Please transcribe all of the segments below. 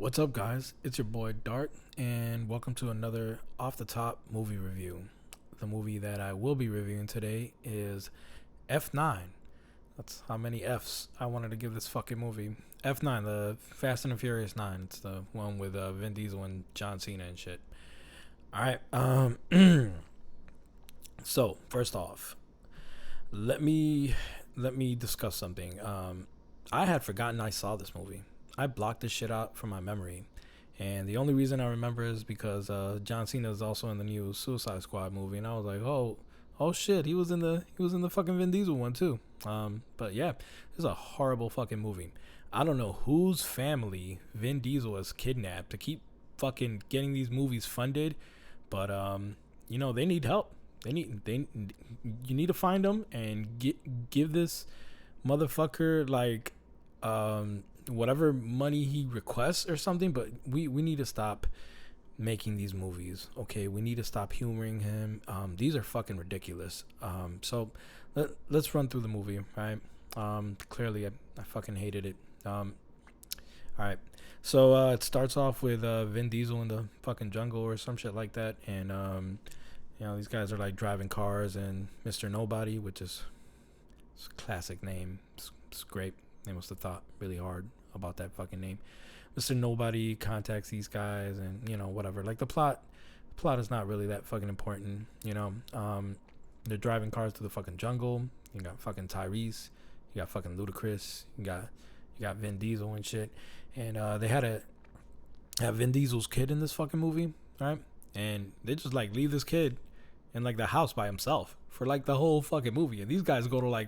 What's up, guys? It's your boy Dart, and welcome to another off the top movie review. The movie that I will be reviewing today is F9. That's how many F's I wanted to give this fucking movie. F9, the Fast and the Furious 9. It's the one with Vin Diesel and John Cena and shit. All right. So first off, let me discuss something. I had forgotten I saw this movie. I blocked this shit out from my memory, and the only reason I remember is because John Cena is also in the new Suicide Squad movie, and I was like, oh shit, he was in the fucking Vin Diesel one too. But yeah, it's a horrible fucking movie. I don't know whose family Vin Diesel has kidnapped to keep fucking getting these movies funded, but they need help. You need to find them and give this motherfucker like whatever money he requests or something. But we need to stop making these movies. Okay, we need to stop humoring him. These are fucking ridiculous. Let's run through the movie, right? Clearly I fucking hated it. All right, so it starts off with Vin Diesel in the fucking jungle or some shit like that, and these guys are like driving cars, and Mr. Nobody, which is a classic name. It's great. They must have thought really hard about that fucking name. Mr. Nobody contacts these guys, and whatever. Like the plot is not really that fucking important. They're driving cars through the fucking jungle. You got fucking Tyrese. You got fucking Ludacris. You got Vin Diesel and shit. And they had to have Vin Diesel's kid in this fucking movie, right? And they just like leave this kid in like the house by himself for like the whole fucking movie. And these guys go to like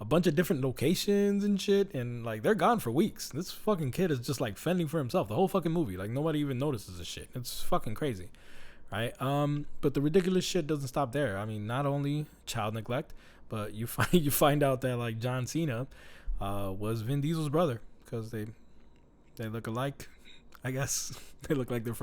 a bunch of different locations and shit, and like they're gone for weeks. This fucking kid is just like fending for himself the whole fucking movie. Like nobody even notices this shit. It's fucking crazy, right? But the ridiculous shit doesn't stop there. I mean, not only child neglect, but you find out that like John Cena was Vin Diesel's brother, because they look alike. I guess they look like their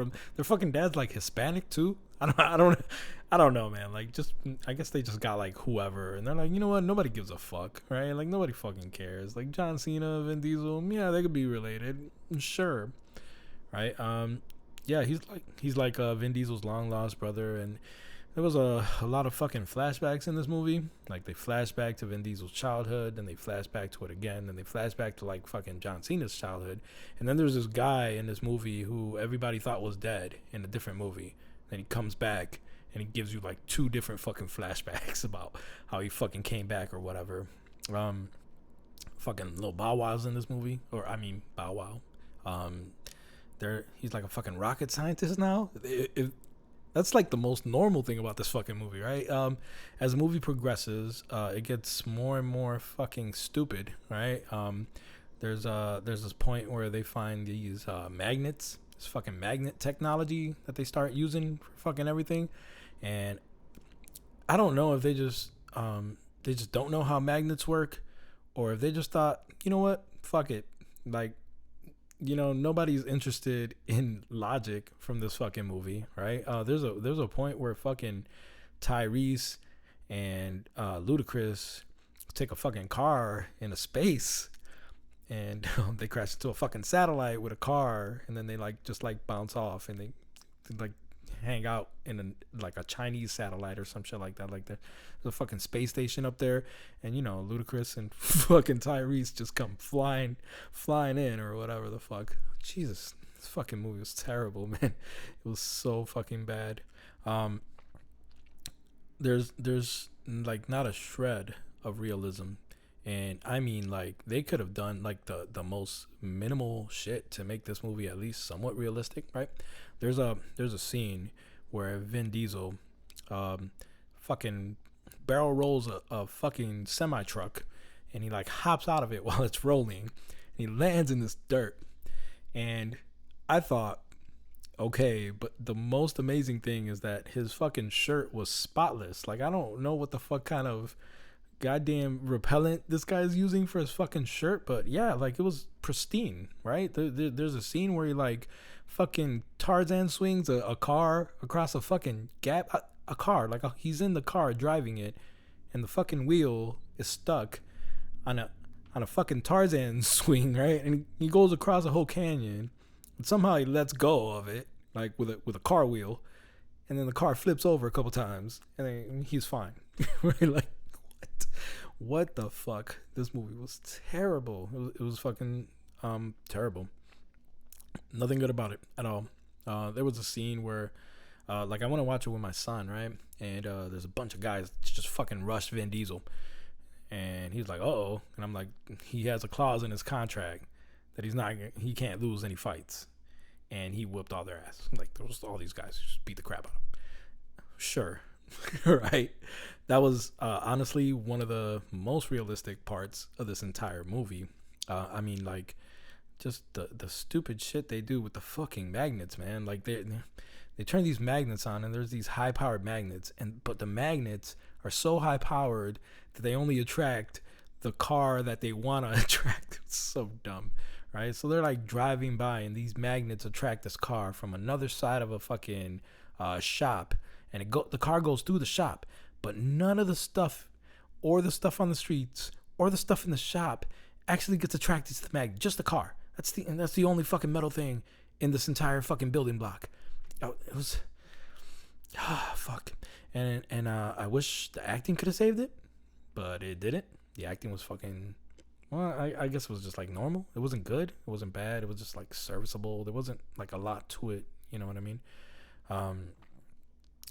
fucking dad's like Hispanic too. I don't know, man. Like, just I guess they just got like whoever, and they're like, you know what? Nobody gives a fuck, right? Like nobody fucking cares. Like John Cena, Vin Diesel, yeah, they could be related, sure, right? Yeah, he's like Vin Diesel's long lost brother, and there was a lot of fucking flashbacks in this movie. Like they flash back to Vin Diesel's childhood, then they flash back to it again, then they flash back to like fucking John Cena's childhood. And then there's this guy in this movie who everybody thought was dead in a different movie. Then he comes back and he gives you like two different fucking flashbacks about how he fucking came back or whatever. Fucking Lil Bow Wow's in this movie, or I mean Bow Wow. He's like a fucking rocket scientist now. That's like the most normal thing about this fucking movie, right? As the movie progresses, it gets more and more fucking stupid, right? There's this point where they find these magnets, this fucking magnet technology that they start using for fucking everything, and I don't know if they just don't know how magnets work, or if they just thought, you know what, fuck it, like, nobody's interested in logic from this fucking movie, right? There's a point where fucking Tyrese and Ludacris take a fucking car into space, and they crash into a fucking satellite with a car, and then they like just like bounce off, and they like hang out in a Chinese satellite or some shit like that. Like there's a fucking space station up there, and Ludacris and fucking Tyrese just come flying in or whatever the fuck. Jesus, this fucking movie was terrible, man. It was so fucking bad. There's like not a shred of realism, and I mean, like, they could have done like the most minimal shit to make this movie at least somewhat realistic, right? There's a scene where Vin Diesel fucking barrel rolls a fucking semi truck, and he like hops out of it while it's rolling, and he lands in this dirt. And I thought, okay, but the most amazing thing is that his fucking shirt was spotless. Like, I don't know what the fuck kind of goddamn repellent this guy's using for his fucking shirt, but yeah, like, it was pristine, right? There's a scene where he like fucking Tarzan swings a car across a fucking gap, a car, like he's in the car driving it, and the fucking wheel is stuck on a fucking Tarzan swing, right? And he goes across a whole canyon But somehow he lets go of it, like with a car wheel, and then the car flips over a couple times, and then he's fine. Right? Like what? What the fuck? This movie was terrible. It was fucking terrible. Nothing good about it at all. There was a scene where, like, I want to watch it with my son, right? And there's a bunch of guys just fucking rush Vin Diesel, and he's like, "Oh," and I'm like, he has a clause in his contract that he can't lose any fights, and he whooped all their ass. Like, there was all these guys who just beat the crap out of him. Sure, right? That was honestly one of the most realistic parts of this entire movie. I mean, like, just the stupid shit they do with the fucking magnets, man. Like they turn these magnets on, and there's these high powered magnets, but the magnets are so high powered that they only attract the car that they want to attract. It's so dumb, right? So they're like driving by, and these magnets attract this car from another side of a fucking shop, and the car goes through the shop, but none of the stuff or the stuff on the streets or the stuff in the shop actually gets attracted to the magnet. Just the car. That's the only fucking metal thing in this entire fucking building block. It was fuck. And I wish the acting could have saved it, but it didn't. The acting was fucking, well, I guess it was just like normal. It wasn't good. It wasn't bad. It was just like serviceable. There wasn't like a lot to it. You know what I mean?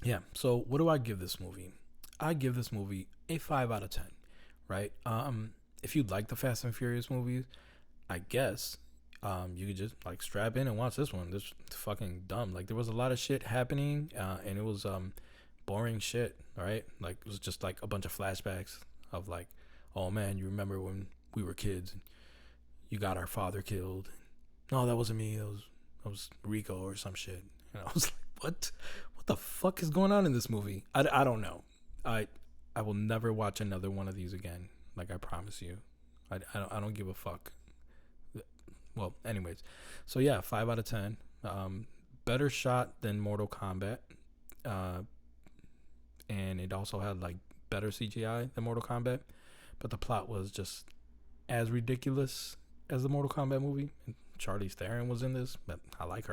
Yeah. So what do I give this movie? I give this movie a 5 out of 10. Right? If you like the Fast and Furious movies, I guess you could just like strap in and watch this one. This fucking dumb. Like, there was a lot of shit happening, and it was boring shit. Right? Like, it was just like a bunch of flashbacks of like, oh man, you remember when we were kids and you got our father killed? No, that wasn't me. That was Rico or some shit. And I was like, what? What the fuck is going on in this movie? I don't know. I will never watch another one of these again. Like, I promise you. I don't give a fuck. Well, anyways, so yeah, 5 out of 10. Better shot than Mortal Kombat, and it also had like better CGI than Mortal Kombat, but the plot was just as ridiculous as the Mortal Kombat movie. And Charlize Theron was in this, but I like her.